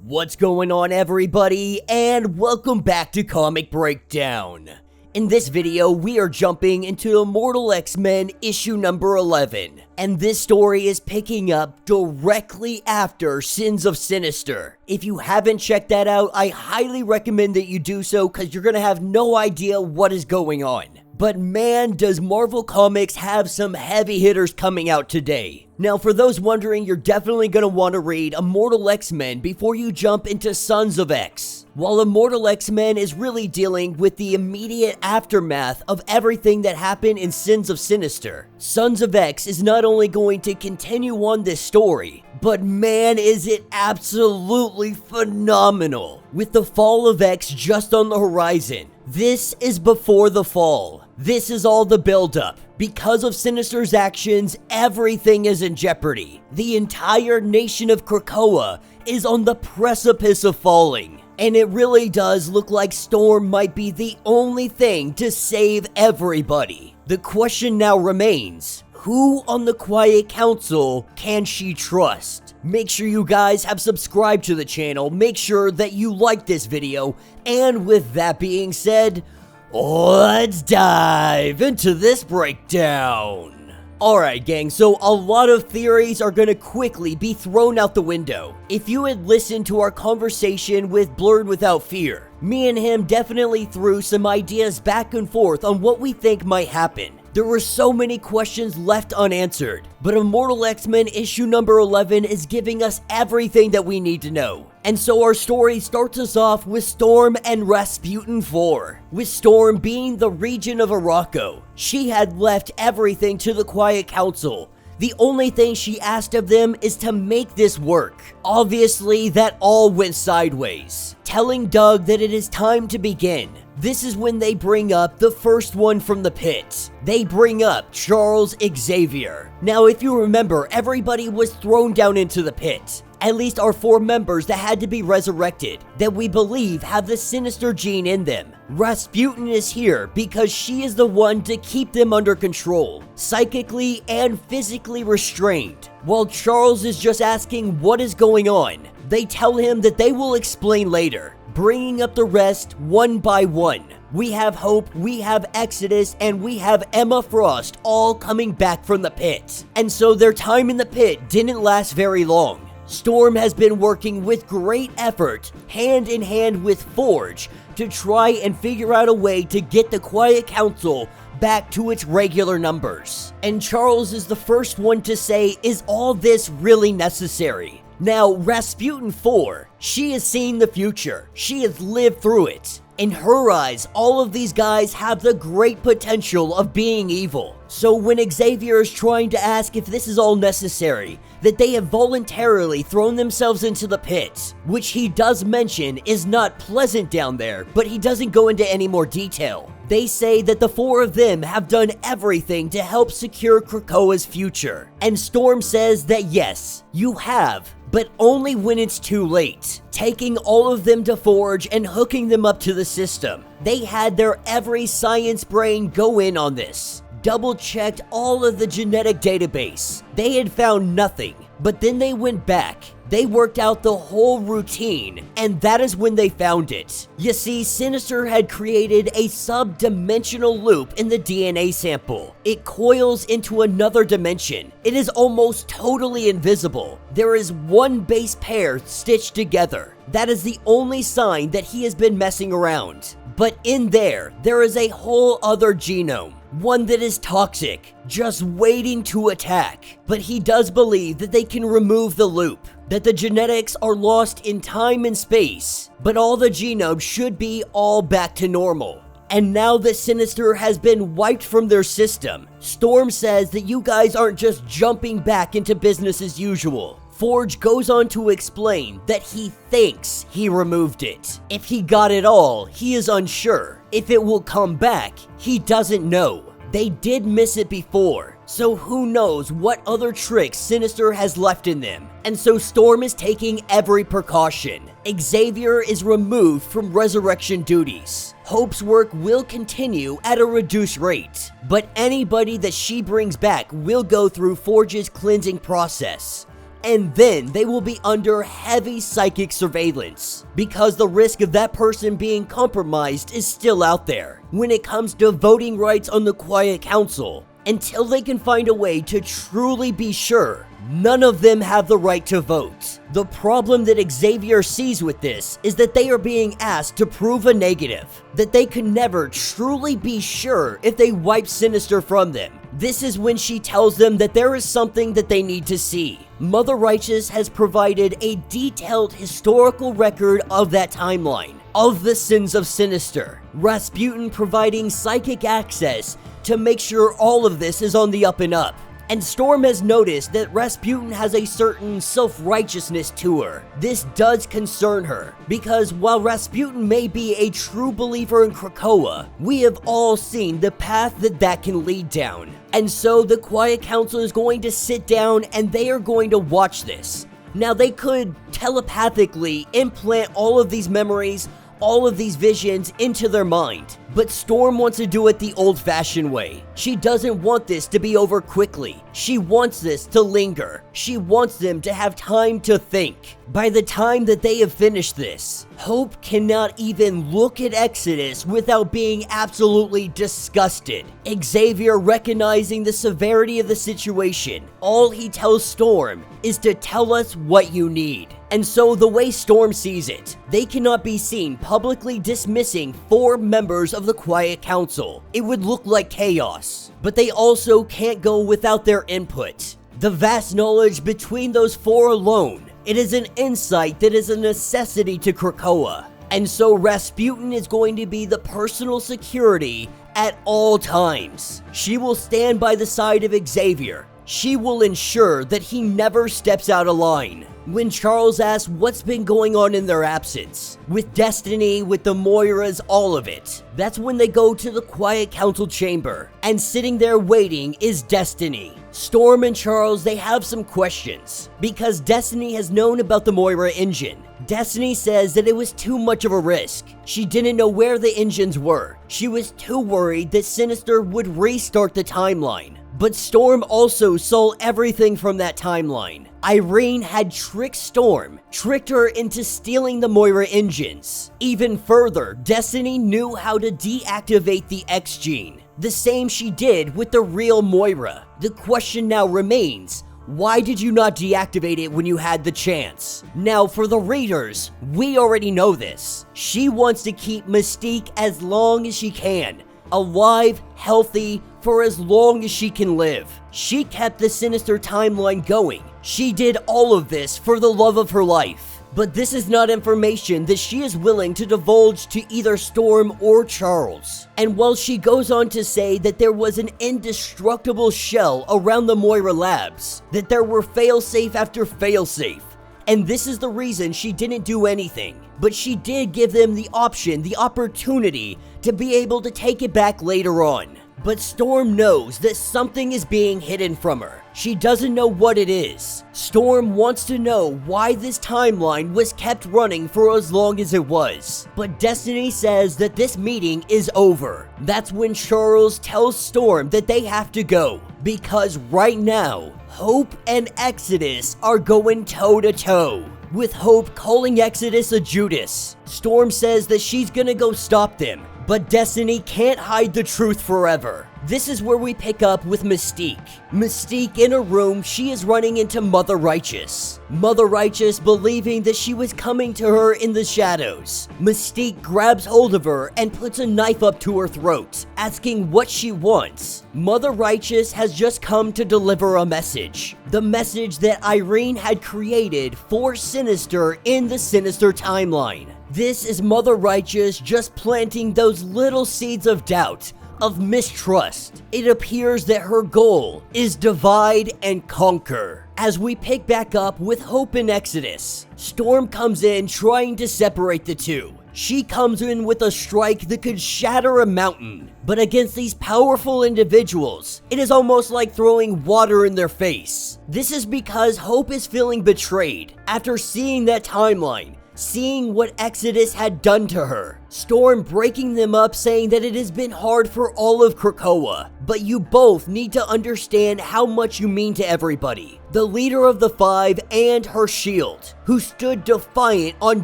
What's going on, everybody, and welcome back to Comic Breakdown. In this video, we are jumping into Immortal X-Men issue number 11, and this story is picking up directly after SINS of Sinister. If you haven't checked that out, I highly recommend that you do so because you're gonna have no idea what is going on. But man, does Marvel Comics have some heavy hitters coming out today. Now, for those wondering, you're definitely going to want to read Immortal X-Men before you jump into Sons of X. While Immortal X-Men is really dealing with the immediate aftermath of everything that happened in SINS of Sinister, Sons of X is not only going to continue on this story, but man, is it absolutely phenomenal. With the fall of X just on the horizon, this is before the fall. This is all the buildup. Because of Sinister's actions, everything is in jeopardy. The entire nation of Krakoa is on the precipice of falling. And it really does look like Storm might be the only thing to save everybody. The question now remains, who on the Quiet Council can she trust? Make sure you guys have subscribed to the channel, make sure that you like this video, and with that being said, let's dive into this breakdown. Alright gang, so a lot of theories are gonna quickly be thrown out the window. If you had listened to our conversation with Blurred Without Fear, me and him definitely threw some ideas back and forth on what we think might happen. There were so many questions left unanswered, but Immortal X-Men issue number 11 is giving us everything that we need to know. And so our story starts us off with Storm and Rasputin 4, with Storm being the regent of Araco. She had left everything to the Quiet Council. The only thing she asked of them is to make this work. Obviously, that all went sideways, telling Doug that it is time to begin. This is when they bring up the first one from the pit. They bring up Charles Xavier. Now, if you remember, everybody was thrown down into the pit. At least our 4 members that had to be resurrected, that we believe have the Sinister gene in them. Rasputin is here because she is the one to keep them under control, psychically and physically restrained. While Charles is just asking what is going on, they tell him that they will explain later, bringing up the rest one by one. We have Hope, we have Exodus, and we have Emma Frost all coming back from the pit. And so their time in the pit didn't last very long. Storm has been working with great effort, hand in hand with Forge, to try and figure out a way to get the Quiet Council back to its regular numbers. And Charles is the first one to say, is all this really necessary? Now, Rasputin 4, she has seen the future. She has lived through it. In her eyes, all of these guys have the great potential of being evil. So when Xavier is trying to ask if this is all necessary, that they have voluntarily thrown themselves into the pit, which he does mention is not pleasant down there, but he doesn't go into any more detail. They say that the 4 of them have done everything to help secure Krakoa's future. And Storm says that yes, you have, but only when it's too late. Taking all of them to Forge and hooking them up to the system. They had their every science brain go in on this. Double-checked all of the genetic database. They had found nothing, but then they went back. They worked out the whole routine, and that is when they found it. You see, Sinister had created a sub-dimensional loop in the DNA sample. It coils into another dimension. It is almost totally invisible. There is one base pair stitched together. That is the only sign that he has been messing around. But in there is a whole other genome. One that is toxic, just waiting to attack. But he does believe that they can remove the loop, that the genetics are lost in time and space, but all the genomes should be all back to normal. And now that Sinister has been wiped from their system, Storm says that you guys aren't just jumping back into business as usual. Forge goes on to explain that he thinks he removed it. If he got it all, he is unsure. If it will come back, he doesn't know. They did miss it before, so who knows what other tricks Sinister has left in them. And so Storm is taking every precaution. Xavier is removed from resurrection duties. Hope's work will continue at a reduced rate, but anybody that she brings back will go through Forge's cleansing process. and then they will be under heavy psychic surveillance because the risk of that person being compromised is still out there when it comes to voting rights on the Quiet Council. Until they can find a way to truly be sure, none of them have the right to vote. The problem that Xavier sees with this is that they are being asked to prove a negative, that they can never truly be sure if they wipe Sinister from them. This is when she tells them that there is something that they need to see. Mother Righteous has provided a detailed historical record of that timeline, of the Sins of Sinister, Rasputin providing psychic access to make sure all of this is on the up and up. And Storm has noticed that Rasputin has a certain self-righteousness to her. This does concern her, because while Rasputin may be a true believer in Krakoa, we have all seen the path that can lead down. And so the Quiet Council is going to sit down and they are going to watch this. Now they could telepathically implant all of these memories, all of these visions into their mind. But Storm wants to do it the old-fashioned way. She doesn't want this to be over quickly. She wants this to linger. She wants them to have time to think. By the time that they have finished this, Hope cannot even look at Exodus without being absolutely disgusted. Xavier, recognizing the severity of the situation, all he tells Storm is to tell us what you need. And so the way Storm sees it, they cannot be seen publicly dismissing 4 members of the Quiet Council. It would look like chaos. But they also can't go without their input. The vast knowledge between those 4 alone, it is an insight that is a necessity to Krakoa. And so Rasputin is going to be the personal security at all times. She will stand by the side of Xavier. She will ensure that he never steps out of line. When Charles asks what's been going on in their absence, with Destiny, with the Moiras, all of it, that's when they go to the Quiet Council chamber, and sitting there waiting is Destiny. Storm and Charles, they have some questions, because Destiny has known about the Moira engine. Destiny says that it was too much of a risk. She didn't know where the engines were. She was too worried that Sinister would restart the timeline. But Storm also saw everything from that timeline. Irene had tricked Storm, tricked her into stealing the Moira engines. Even further, Destiny knew how to deactivate the X gene, the same she did with the real Moira. The question now remains, why did you not deactivate it when you had the chance? Now, for the readers, we already know this. She wants to keep Mystique as long as she can, alive, healthy, for as long as she can live. She kept the Sinister timeline going. She did all of this for the love of her life. But this is not information that she is willing to divulge to either Storm or Charles. And while she goes on to say that there was an indestructible shell around the Moira labs, that there were failsafe after failsafe, and this is the reason she didn't do anything. But she did give them the option, the opportunity, to be able to take it back later on. But Storm knows that something is being hidden from her. She doesn't know what it is. Storm wants to know why this timeline was kept running for as long as it was. But Destiny says that this meeting is over. That's when Charles tells Storm that they have to go, because right now, Hope and Exodus are going toe-to-toe, with Hope calling Exodus a Judas. Storm says that she's gonna go stop them, but Destiny can't hide the truth forever. This is where we pick up with Mystique. Mystique in a room, she is running into Mother Righteous. Mother Righteous believing that she was coming to her in the shadows. Mystique grabs hold of her and puts a knife up to her throat, asking what she wants. Mother Righteous has just come to deliver a message. The message that Irene had created for Sinister in the Sinister timeline. This is Mother Righteous just planting those little seeds of doubt, of mistrust. It appears that her goal is divide and conquer. As we pick back up with Hope and Exodus, Storm comes in trying to separate the two. She comes in with a strike that could shatter a mountain. But against these powerful individuals, it is almost like throwing water in their face. This is because Hope is feeling betrayed after seeing that timeline, seeing what Exodus had done to her. Storm breaking them up, saying that it has been hard for all of Krakoa, but you both need to understand how much you mean to everybody. The leader of the Five and her shield, who stood defiant on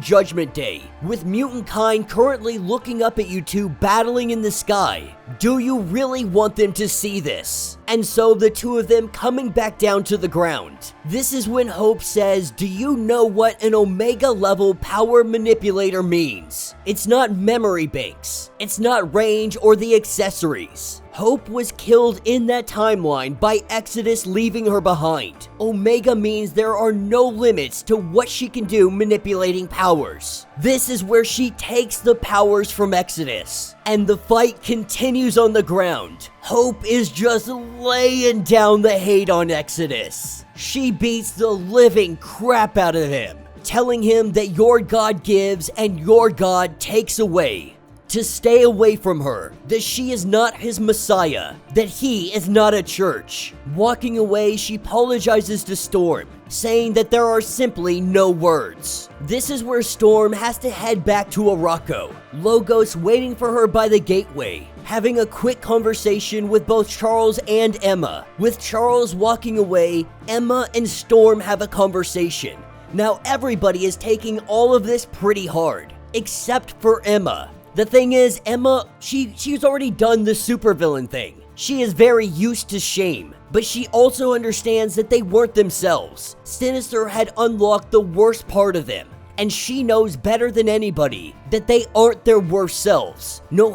Judgment Day, with mutant kind currently looking up at you two battling in the sky. Do you really want them to see this? And so the two of them coming back down to the ground. This is when Hope says, do you know what an Omega level power manipulator means? It's not memory banks. It's not range or the accessories. Hope was killed in that timeline by Exodus leaving her behind. Omega means there are no limits to what she can do manipulating powers. This is where she takes the powers from Exodus, and the fight continues on the ground. Hope is just laying down the hate on Exodus. She beats the living crap out of him, telling him that your God gives and your God takes away. To stay away from her, that she is not his Messiah, that he is not a church. Walking away, she apologizes to Storm, saying that there are simply no words. This is where Storm has to head back to Arakko. Logos waiting for her by the gateway, having a quick conversation with both Charles and Emma. With Charles walking away, Emma and Storm have a conversation. Now everybody is taking all of this pretty hard, except for Emma. The thing is, Emma, she's already done the supervillain thing. She is very used to shame, but she also understands that they weren't themselves. Sinister had unlocked the worst part of them, and she knows better than anybody that they aren't their worst selves. No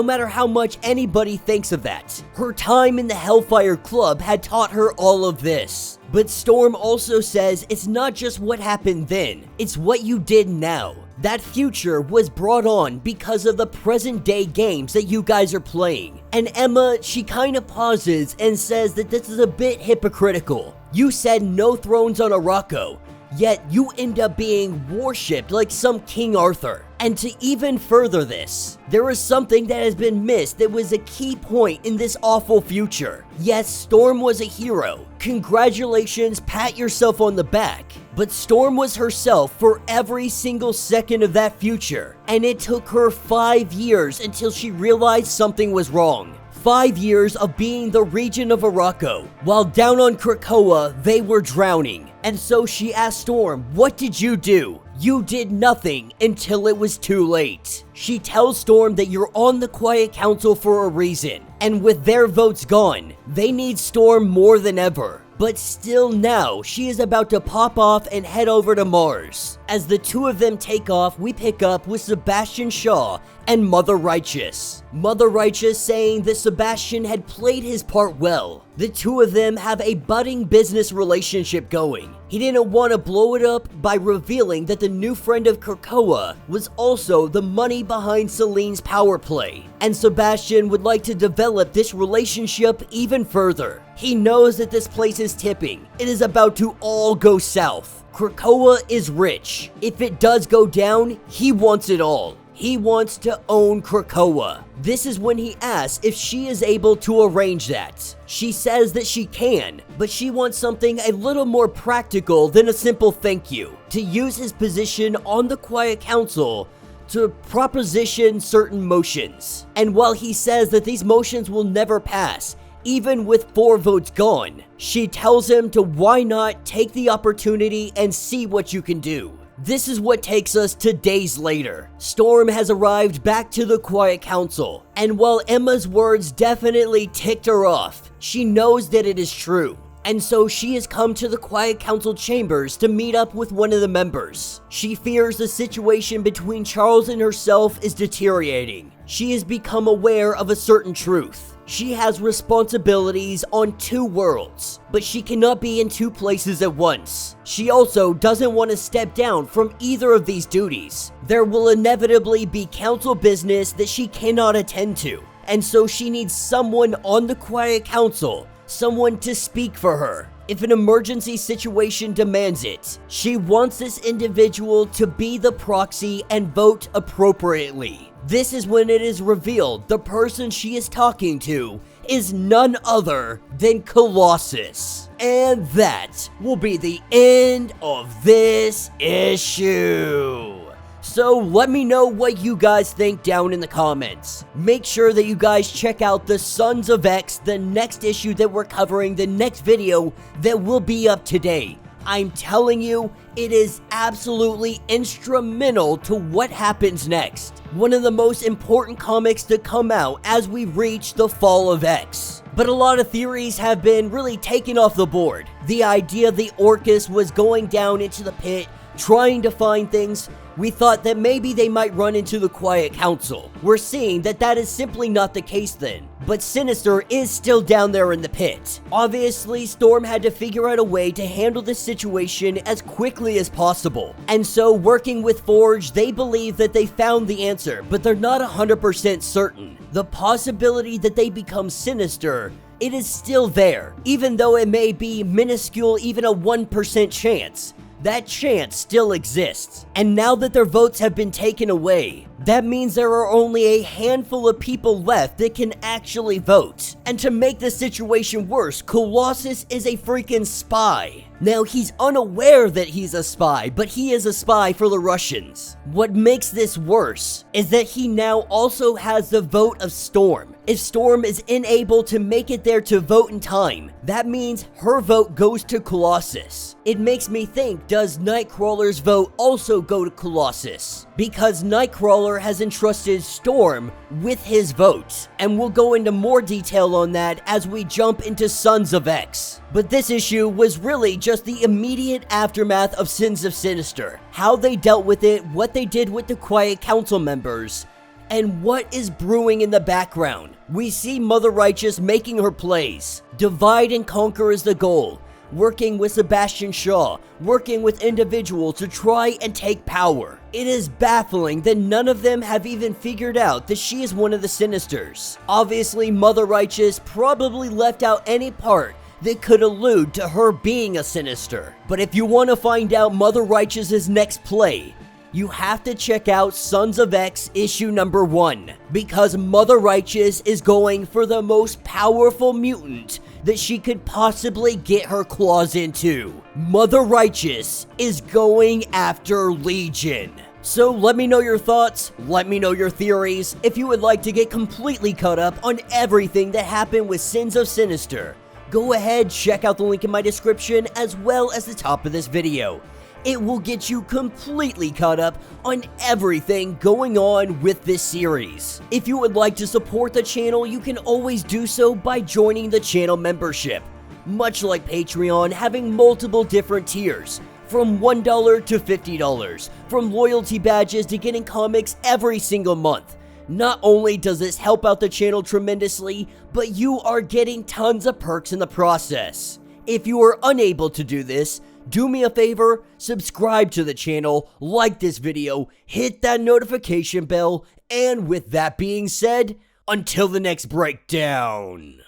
matter how much anybody thinks of that. Her time in the Hellfire Club had taught her all of this. But Storm also says it's not just what happened then, it's what you did now. That future was brought on because of the present day games that you guys are playing. And Emma, she kind of pauses and says that this is a bit hypocritical. You said no thrones on Arakko, yet you end up being worshipped like some King Arthur. And to even further this, there is something that has been missed that was a key point in this awful future. Yes, Storm was a hero. Congratulations, pat yourself on the back. But Storm was herself for every single second of that future. And it took her 5 years until she realized something was wrong. 5 years of being the region of Arakko, while down on Krakoa, they were drowning. And so she asked Storm, what did you do? You did nothing until it was too late. She tells Storm that you're on the Quiet Council for a reason, and with their votes gone, they need Storm more than ever. But still now, she is about to pop off and head over to Mars. As the two of them take off, we pick up with Sebastian Shaw and Mother Righteous. Mother Righteous saying that Sebastian had played his part well. The two of them have a budding business relationship going. He didn't want to blow it up by revealing that the new friend of Krakoa was also the money behind Celine's power play. And Sebastian would like to develop this relationship even further. He knows that this place is tipping. It is about to all go south. Krakoa is rich. If it does go down, he wants it all. He wants to own Krakoa. This is when he asks if she is able to arrange that. She says that she can, but she wants something a little more practical than a simple thank you. To use his position on the Quiet Council to proposition certain motions. And while he says that these motions will never pass, even with 4 votes gone, she tells him to why not take the opportunity and see what you can do. This is what takes us to days later. Storm has arrived back to the Quiet Council, and while Emma's words definitely ticked her off, she knows that it is true. And so she has come to the Quiet Council chambers to meet up with one of the members. She fears the situation between Charles and herself is deteriorating. She has become aware of a certain truth. She has responsibilities on 2 worlds, but she cannot be in 2 places at once. She also doesn't want to step down from either of these duties. There will inevitably be council business that she cannot attend to, and so she needs someone on the Quiet Council, someone to speak for her if an emergency situation demands it. She wants this individual to be the proxy and vote appropriately. This is when it is revealed the person she is talking to is none other than Colossus. And that will be the end of this issue. So let me know what you guys think down in the comments. Make sure that you guys check out the Sons of X, the next issue that we're covering, the next video that will be up today. I'm telling you, it is absolutely instrumental to what happens next. One of the most important comics to come out as we reach the fall of X. But a lot of theories have been really taken off the board. The idea the Orcus was going down into the pit, trying to find things. We thought that maybe they might run into the Quiet Council. We're seeing that that is simply not the case then. But Sinister is still down there in the pit. Obviously, Storm had to figure out a way to handle this situation as quickly as possible. And so, working with Forge, they believe that they found the answer, but they're not 100% certain. The possibility that they become Sinister, it is still there. Even though it may be minuscule, even a 1% chance. That chance still exists. And now that their votes have been taken away, that means there are only a handful of people left that can actually vote. And to make the situation worse, Colossus is a freaking spy. Now, he's unaware that he's a spy, but he is a spy for the Russians. What makes this worse is that he now also has the vote of Storm. If Storm is unable to make it there to vote in time, that means her vote goes to Colossus. It makes me think, does Nightcrawler's vote also go to Colossus? Because Nightcrawler has entrusted Storm with his vote, and we'll go into more detail on that as we jump into Sons of X. But this issue was really just the immediate aftermath of Sins of Sinister, how they dealt with it, what they did with the Quiet Council members, and what is brewing in the background. We see Mother Righteous making her plays. Divide and conquer is the goal. Working with Sebastian Shaw, working with individuals to try and take power. It is baffling that none of them have even figured out that she is one of the Sinisters. Obviously, Mother Righteous probably left out any part that could allude to her being a Sinister. But if you want to find out Mother Righteous's next play, you have to check out Sons of X issue number 1, because Mother Righteous is going for the most powerful mutant that she could possibly get her claws into. Mother Righteous is going after Legion. So let me know your thoughts, let me know your theories. If you would like to get completely caught up on everything that happened with Sins of Sinister, go ahead, check out the link in my description as well as the top of this video. It will get you completely caught up on everything going on with this series. If you would like to support the channel, you can always do so by joining the channel membership. Much like Patreon, having multiple different tiers, from $1 to $50, from loyalty badges to getting comics every single month. Not only does this help out the channel tremendously, but you are getting tons of perks in the process. If you are unable to do this, do me a favor, subscribe to the channel, like this video, hit that notification bell, and with that being said, until the next breakdown.